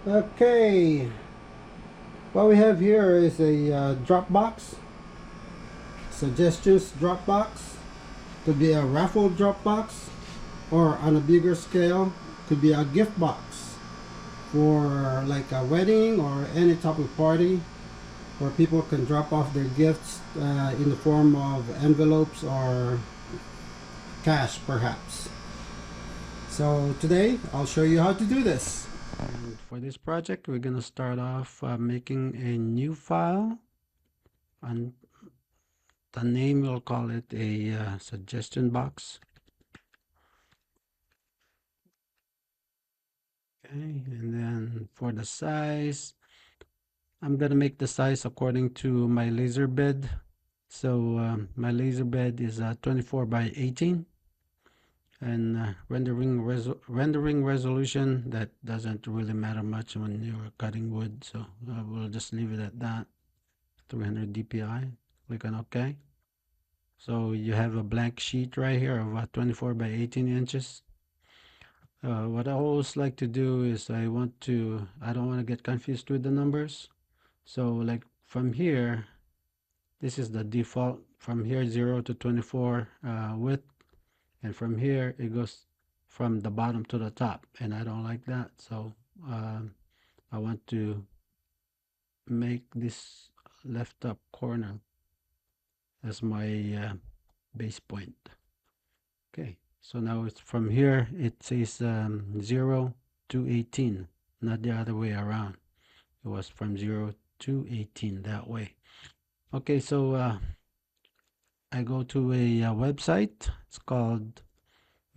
Okay, what we have here is a Dropbox, suggestions Dropbox. Could be a raffle Dropbox, or on a bigger scale, could be a gift box for like a wedding or any type of party where people can drop off their gifts in the form of envelopes or cash perhaps. So today I'll show you how to do this. And for this project, we're going to start off making a new file, and the name we'll call it a suggestion box. Okay, and then for the size, I'm going to make the size according to my laser bed. So my laser bed is 24 by 18, and rendering resolution, that doesn't really matter much when you're cutting wood, so we'll just leave it at that. 300 dpi. Click on OK. So you have a blank sheet right here of 24 by 18 inches. What I always like to do is I don't want to get confused with the numbers. So like from here, this is the default. From here, 0 to 24 width, and from here it goes from the bottom to the top, and I don't like that. So I want to make this left up corner as my base point. Okay, so now it's from here, it says 0 to 18, not the other way around. It was from 0 to 18 that way. Okay, so I go to a website. It's called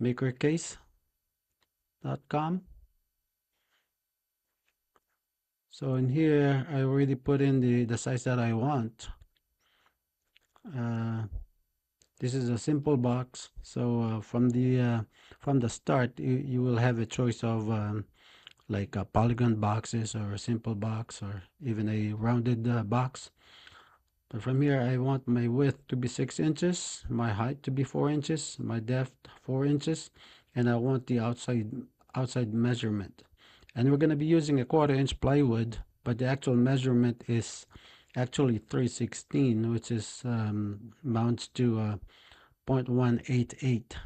makercase.com. So in here, I already put in the size that I want. Uh, this is a simple box. So from the start, you will have a choice of like polygon boxes or a simple box or even a rounded box. But from here, I want my width to be 6 inches, my height to be 4 inches, my depth 4 inches, and I want the outside measurement. And we're going to be using a 1/4 inch plywood, but the actual measurement is actually 3/16, which is amounts to 0.188.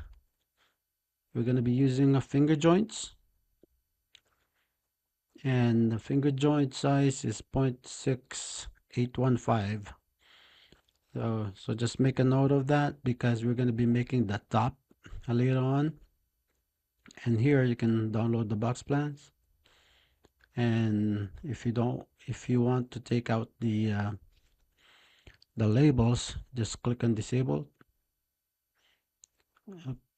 We're going to be using a finger joints, and the finger joint size is 0.6815. So just make a note of that because we're going to be making the top later on. And here you can download the box plans. And if you want to take out the labels, just click on disable.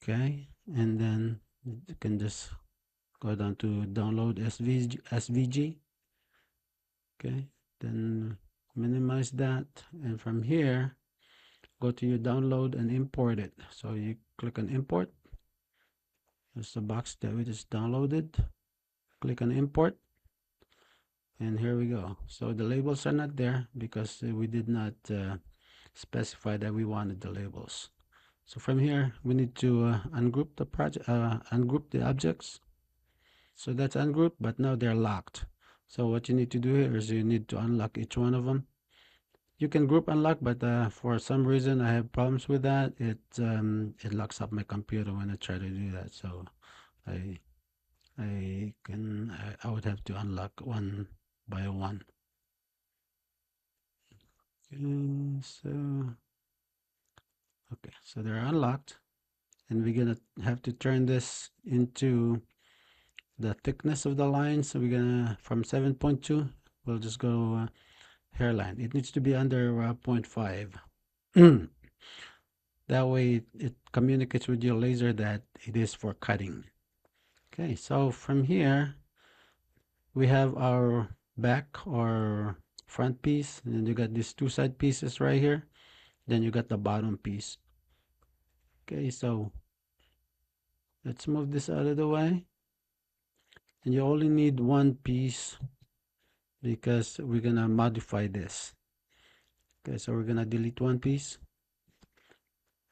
Okay, and then you can just go down to download SVG. Okay, then minimize that, and from here go to your download and import it. So you click on import. There's the box that we just downloaded. Click on import, and here we go. So the labels are not there because we did not specify that we wanted the labels. So from here we need to ungroup the project, ungroup the objects. So that's ungrouped, but now they're locked. So what you need to do here is you need to unlock each one of them. You can group unlock, but for some reason I have problems with that. It locks up my computer when I try to do that. So I I would have to unlock one by one. Okay, so they're unlocked, and we're gonna have to turn this into the thickness of the line. So we're gonna from 7.2, we'll just go hairline. It needs to be under 0.5. That way it communicates with your laser that it is for cutting. Okay, so from here we have our back or front piece, and then you got these two side pieces right here, then you got the bottom piece. Okay, so let's move this out of the way, and you only need one piece because we're gonna modify this. Okay, so we're gonna delete one piece.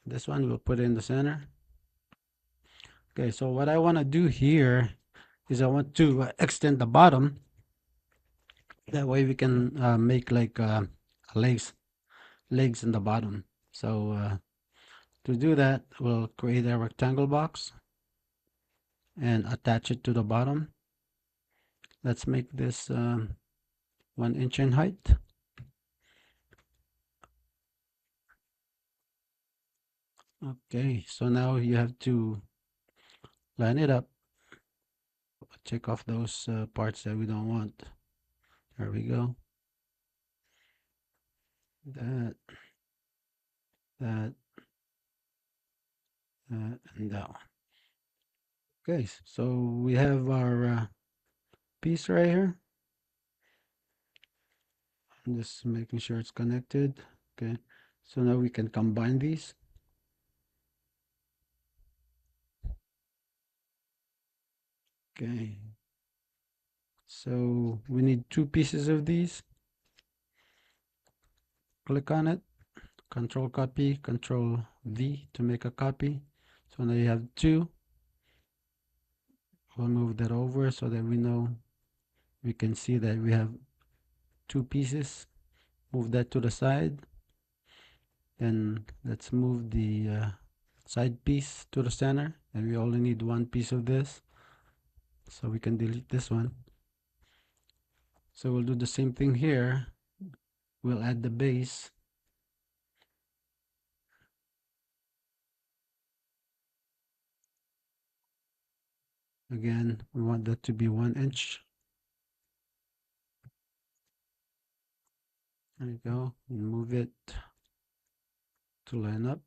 This one we'll put in the center. Okay, so what I want to do here is I want to extend the bottom. That way we can make like legs legs in the bottom. So to do that, we'll create a rectangle box and attach it to the bottom. Let's make this 1 inch in height. Okay, so now you have to line it up. Check off those parts that we don't want. There we go. That, that, and that one. Okay, so we have our piece right here. I'm just making sure it's connected. Okay, so now we can combine these. Okay, so we need 2 pieces of these. Click on it, control copy, control V to make a copy. So now you have 2. We'll move that over so that we can see that we have 2 pieces. Move that to the side. Then let's move the side piece to the center, and we only need 1 piece of this, so we can delete this one. So we'll do the same thing here. We'll add the base. Again, we want that to be 1 inch. There you go. Move it to line up.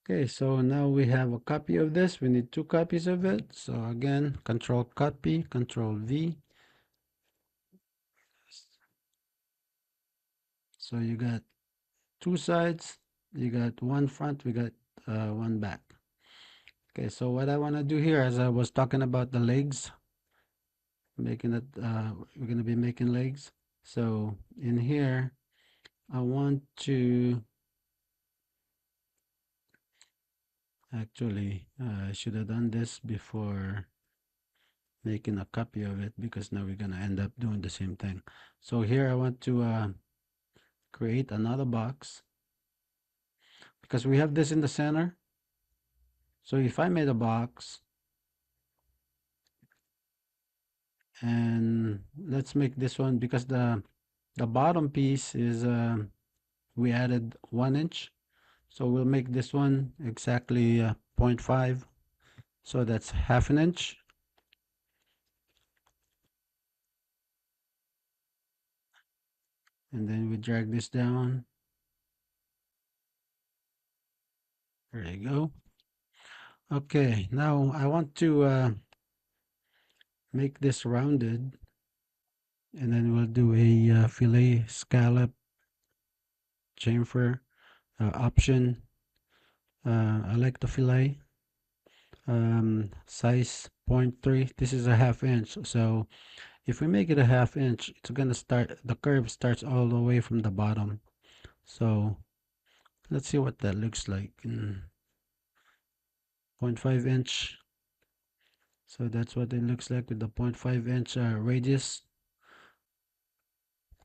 Okay, so now we have a copy of this. We need 2 copies of it. So again, control copy, control V. So you got 2 sides, you got 1 front, we got 1 back. Okay, so what I want to do here, as I was talking about the legs, making it, we're going to be making legs. So in here, I want to, actually, I should have done this before making a copy of it, because now we're going to end up doing the same thing. So here I want to create another box, because we have this in the center. So if I made a box, and let's make this one, because the bottom piece is we added 1 inch, so we'll make this one exactly 0.5, so that's half an inch. And then we drag this down. There you go. Okay, now I want to make this rounded, and then we'll do a fillet scallop chamfer option. I like the fillet size 0.3. This is a half inch, so if we make it a half inch, it's gonna start, the curve starts all the way from the bottom. So let's see what that looks like. 0.5 inch. So that's what it looks like with the 0.5 inch radius.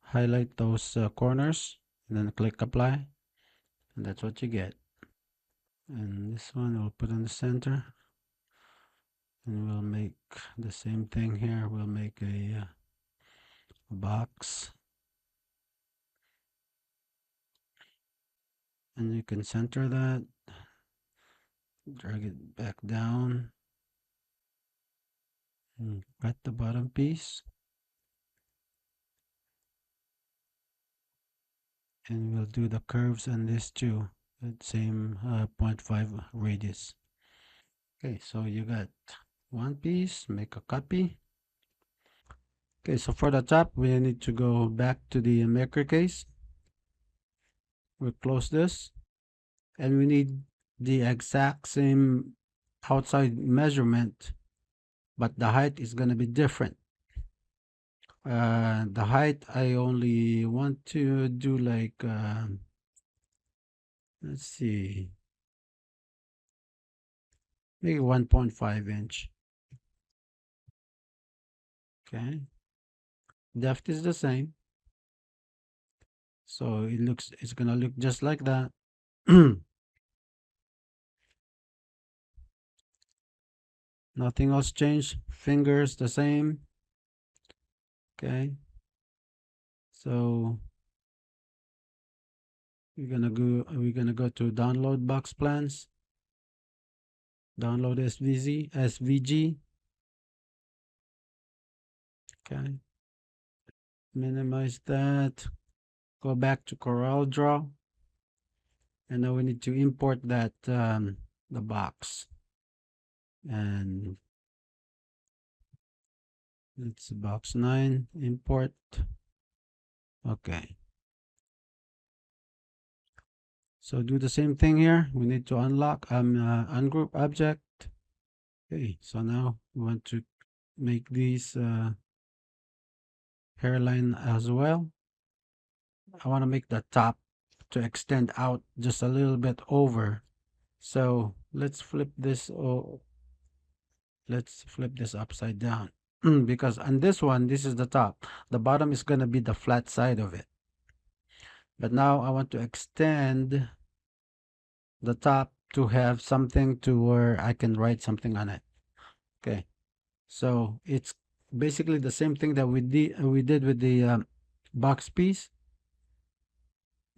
Highlight those corners and then click apply, and that's what you get. And this one we'll put in the center, and we'll make the same thing here. We'll make a box, and you can center that, drag it back down, and cut the bottom piece, and we'll do the curves on this too, that same 0.5 radius. Okay, so you got 1 piece, make a copy. Okay, so for the top, we need to go back to the maker case. We'll close this, and we need the exact same outside measurement, but the height is going to be different. The height, I only want to do like, let's see, maybe 1.5 inch. Okay, Depth is the same. So it's gonna look just like that. Nothing else changed. Fingers the same. Okay. So we're gonna go to download box plans. Download SVG. Okay. Minimize that. Go back to CorelDRAW. And now we need to import that the box. And it's box 9. Import. Okay. So do the same thing here. We need to unlock ungroup object. Okay, so now we want to make these hairline as well. I want to make the top to extend out just a little bit over. So let's flip this. Oh, let's flip this upside down because on this one, this is the top. The bottom is going to be the flat side of it. But now I want to extend the top to have something to where I can write something on it. Okay, so it's basically the same thing that we did with the box piece.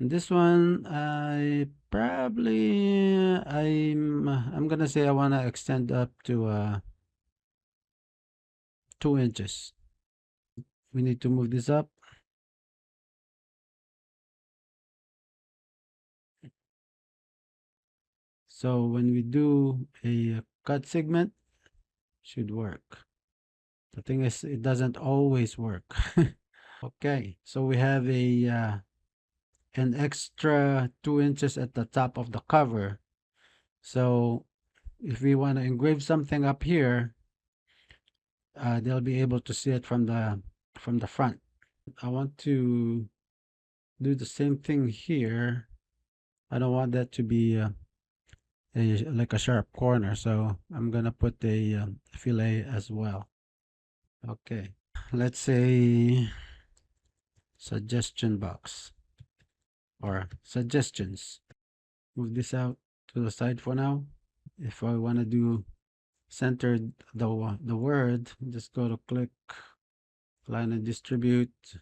And this one, I'm gonna say I wanna extend up to 2 inches. We need to move this up. So when we do a cut segment, should work. The thing is, it doesn't always work. Okay, so we have an extra 2 inches at the top of the cover. So if we want to engrave something up here, they'll be able to see it from the front. I want to do the same thing here. I don't want that to be like a sharp corner, so I'm gonna put a fillet as well. Okay, let's say suggestion box or suggestions. Move this out to the side for now. If I want to do centered the word, just go to click, line and distribute,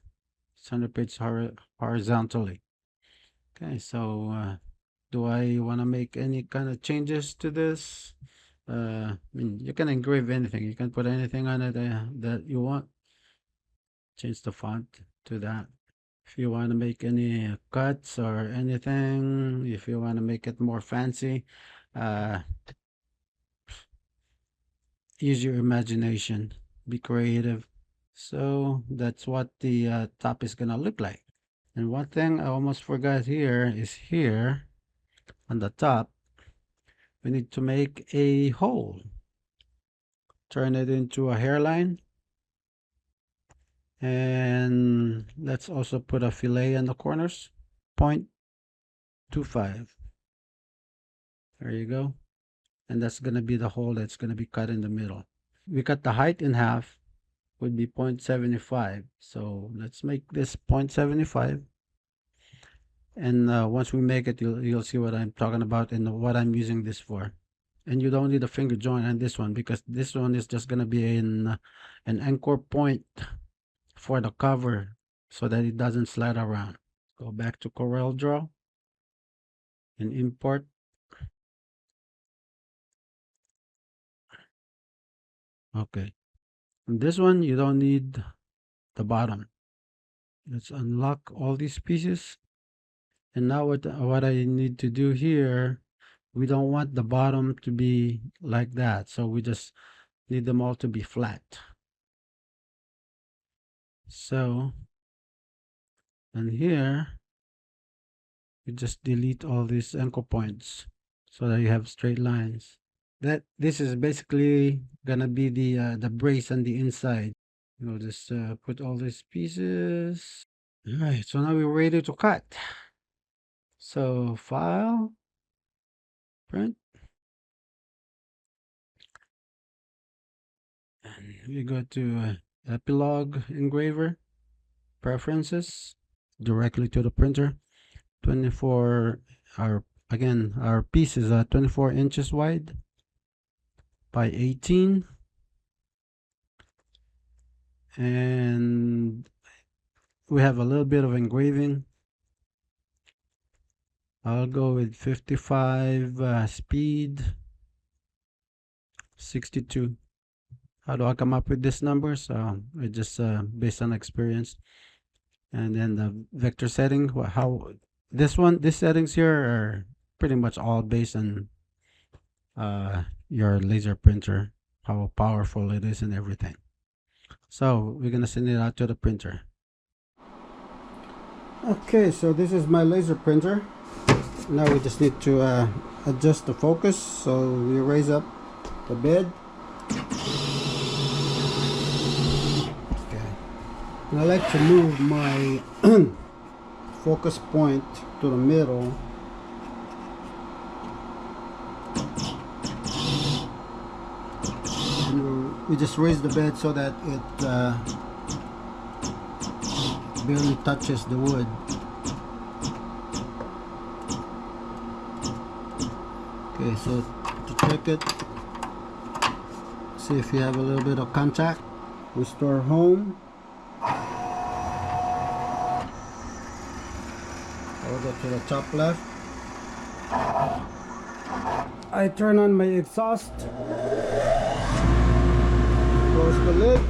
center page horizontally. Okay, so do I want to make any kind of changes to this? I mean, you can engrave anything. You can put anything on it that you want. Change the font to that. If you want to make any cuts or anything, if you want to make it more fancy, uh, use your imagination. Be creative. So that's what the top is gonna look like. And one thing I almost forgot here is here on the top, we need to make a hole. Turn it into a hairline. And let's also put a fillet in the corners. 0.25. There you go. And that's going to be the hole that's going to be cut in the middle. We cut the height in half, would be 0.75. So let's make this 0.75. And once we make it, you'll see what I'm talking about and what I'm using this for. And you don't need a finger joint on this one because this one is just going to be an anchor point for the cover so that it doesn't slide around. Go back to CorelDRAW and import. Okay. And this one, you don't need the bottom. Let's unlock all these pieces. And now what I need to do here, we don't want the bottom to be like that. So we just need them all to be flat. So, and here, you just delete all these anchor points so that you have straight lines. This is basically gonna be the brace on the inside. We'll just put all these pieces. All right, so now we're ready to cut. So file, print, and we go to epilogue engraver. preferences directly to the printer. 24, our piece is 24 inches wide by 18, and we have a little bit of engraving. I'll go with 55 speed, 62. How do I come up with this number? So it's just based on experience. And then the vector setting, how these settings here are pretty much all based on your laser printer, how powerful it is and everything. So we're gonna send it out to the printer. Okay, so this is my laser printer. Now we just need to adjust the focus. So we raise up the bed. Okay. And I like to move my focus point to the middle. And we just raise the bed so that it barely touches the wood. Okay, so to check it, see if you have a little bit of contact. Restore home. I'll go to the top left. I turn on my exhaust. Close the lid.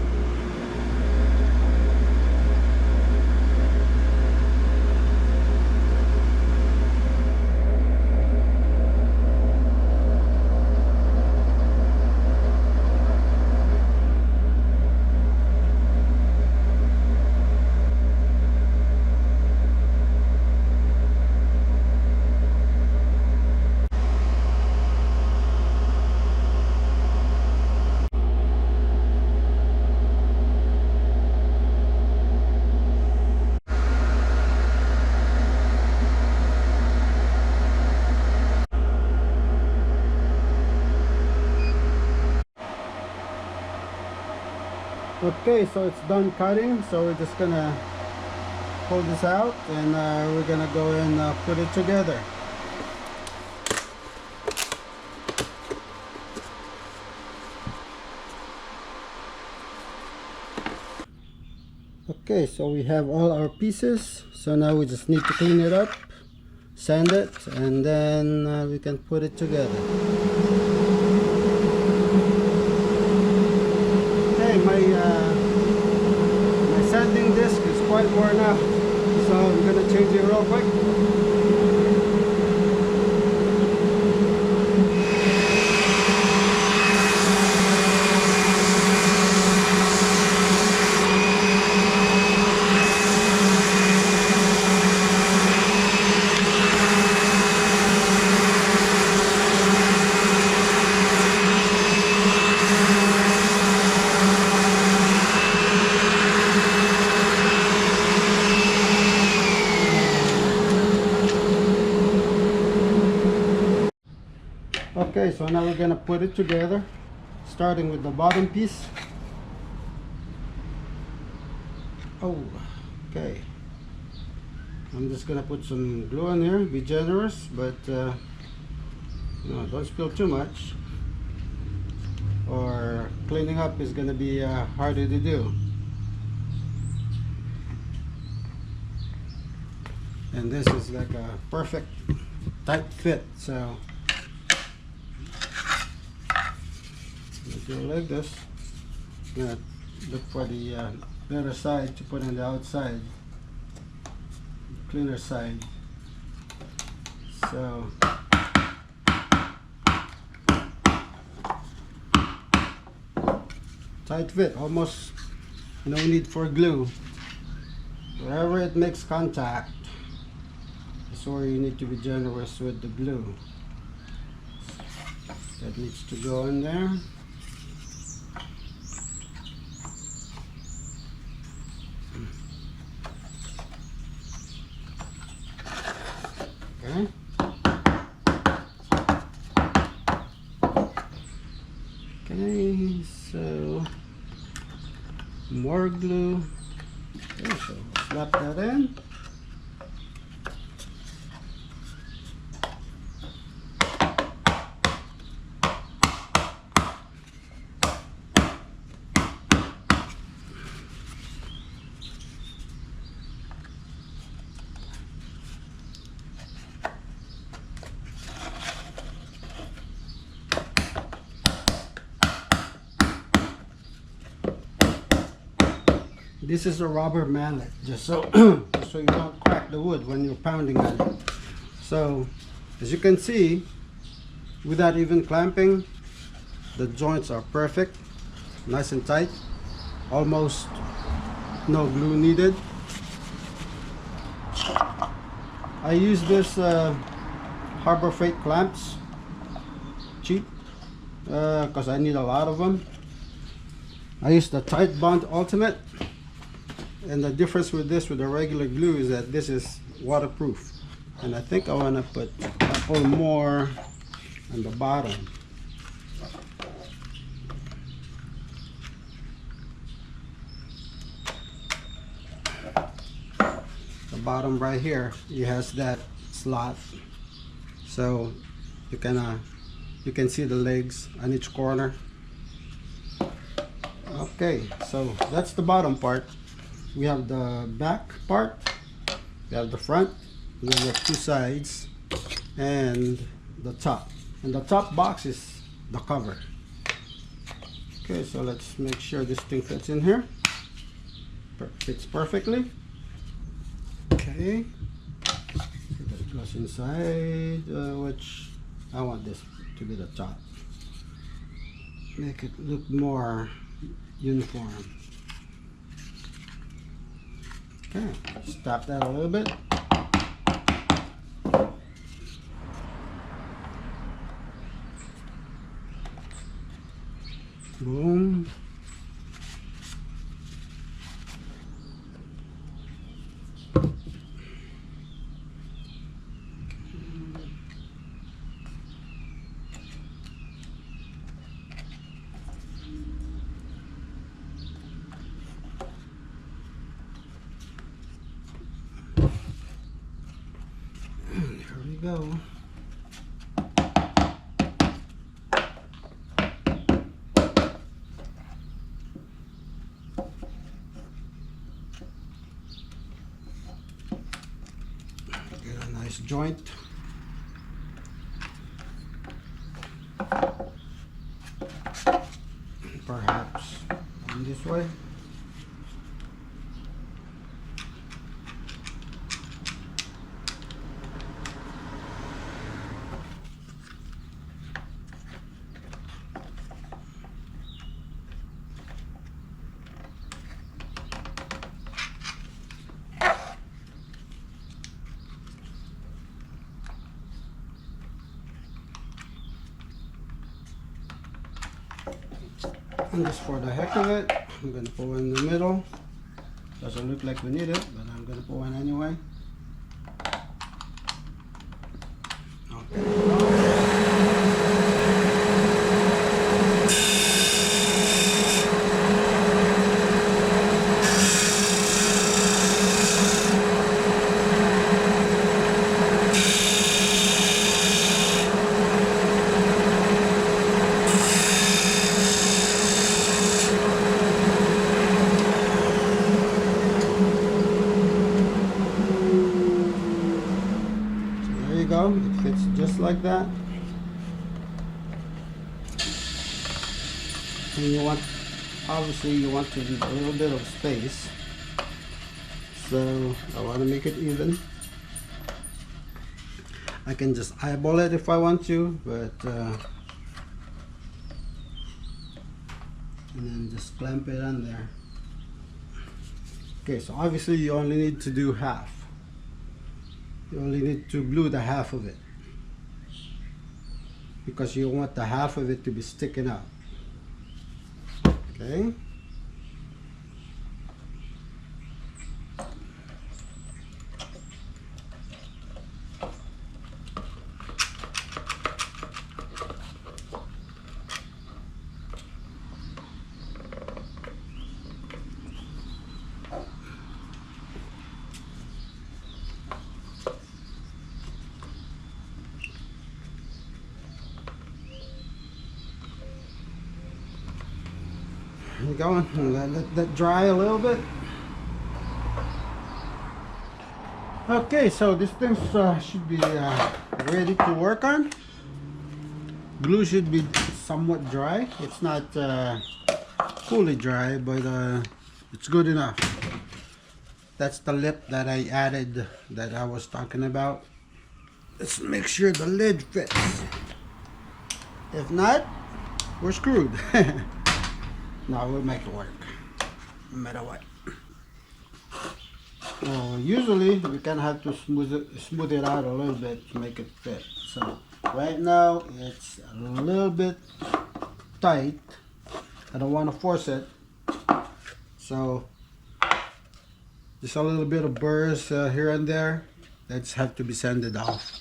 Okay, so it's done cutting, so we're just gonna pull this out and we're gonna go and put it together. Okay, so we have all our pieces, so now we just need to clean it up, sand it, and then we can put it together. My sanding disc is quite worn out, so I'm gonna change it real quick. Okay, so now we're gonna put it together, starting with the bottom piece. Oh, okay. I'm just gonna put some glue in here. Be generous, but no, don't spill too much, or cleaning up is gonna be harder to do. And this is like a perfect tight fit, so do it like this. I'm gonna look for the better side to put on the outside, cleaner side. So tight fit, almost no need for glue. Wherever it makes contact, that's where you need to be generous with the glue. That needs to go in there. Okay. Okay, so more glue. Okay, so slap that in. This is a rubber mallet, just so so you don't crack the wood when you're pounding on it. So as you can see, without even clamping, the joints are perfect, nice and tight, almost no glue needed. I use this Harbor Freight clamps, cheap, because I need a lot of them. I use the Tight Bond Ultimate. And the difference with this with the regular glue is that this is waterproof. And I think I want to put a couple more on the bottom. The bottom right here, it has that slot. So you can see the legs on each corner. Okay, so that's the bottom part. We have the back part, we have the front, and then we have two sides, and the top. And the top box is the cover. Okay, so let's make sure this thing fits in here. Fits perfectly. Okay, that goes inside, which I want this to be the top. Make it look more uniform. Okay, just tap that a little bit. Boom. Go. Get a nice joint. Perhaps in this way. And just for the heck of it, I'm going to put one in the middle. Doesn't look like we need it, but I'm going to put one anyway. Okay. It fits just like that. And you want, obviously you want to leave a little bit of space, so I want to make it even. I can just eyeball it if I want to, but and then just clamp it on there. Okay, so obviously you only need to do half. You only need to glue the half of it, because you want the half of it to be sticking out. Okay. you go. Let that dry a little bit. Okay, so this thing should be ready to work on. Glue should be somewhat dry. It's not fully dry, but it's good enough. That's the lip that I added that I was talking about. Let's make sure the lid fits. If not, we're screwed. No, we'll make it work, no matter what. Usually we kind of have to smooth it out a little bit to make it fit. So right now it's a little bit tight. I don't want to force it, so just a little bit of burrs here and there. That's have to be sanded off.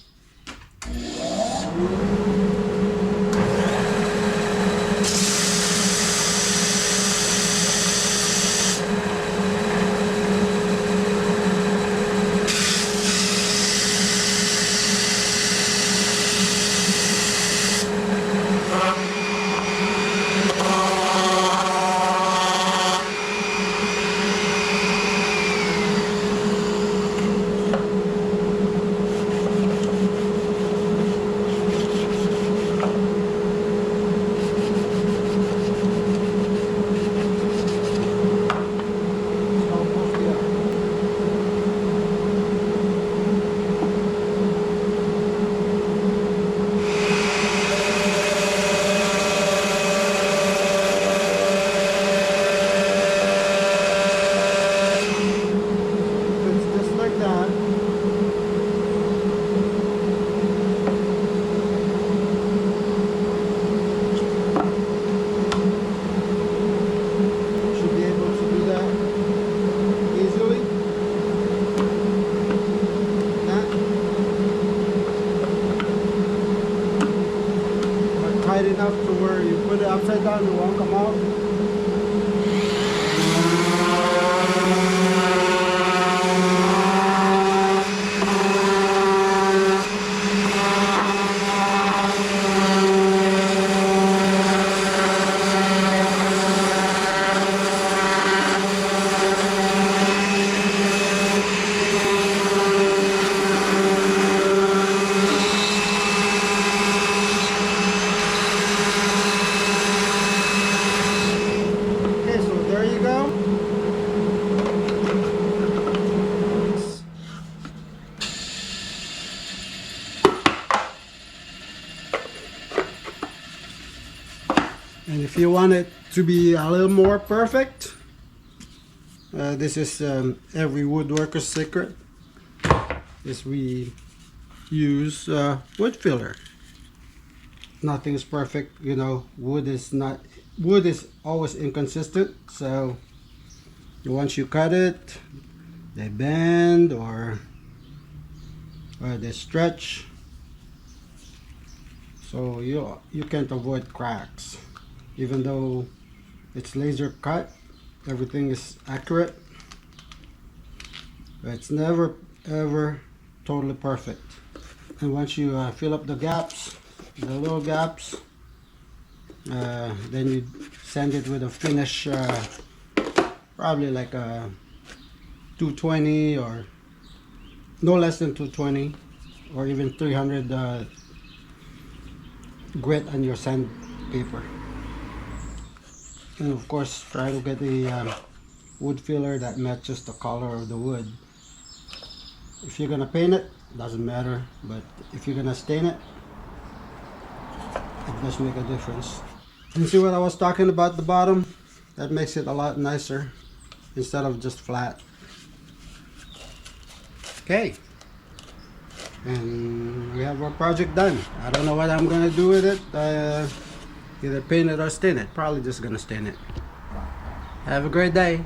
Tight enough to where you put it upside down, it won't come out. And if you want it to be a little more perfect, this is every woodworker's secret, is we use wood filler. Nothing is perfect, you know. Wood is always inconsistent, so once you cut it, they bend or they stretch, so you can't avoid cracks. Even though it's laser cut, everything is accurate, but it's never ever totally perfect. And once you fill up the gaps, the little gaps, then you sand it with a finish, probably like a 220 or no less than 220 or even 300 grit on your sandpaper. And of course, try to get the wood filler that matches the color of the wood. If you're gonna paint it, doesn't matter, but if you're gonna stain it, it does make a difference. And see what I was talking about, the bottom? That makes it a lot nicer instead of just flat. Okay, and we have our project done. I don't know what I'm gonna do with it. Either paint it or stain it. Probably just gonna stain it. Have a great day.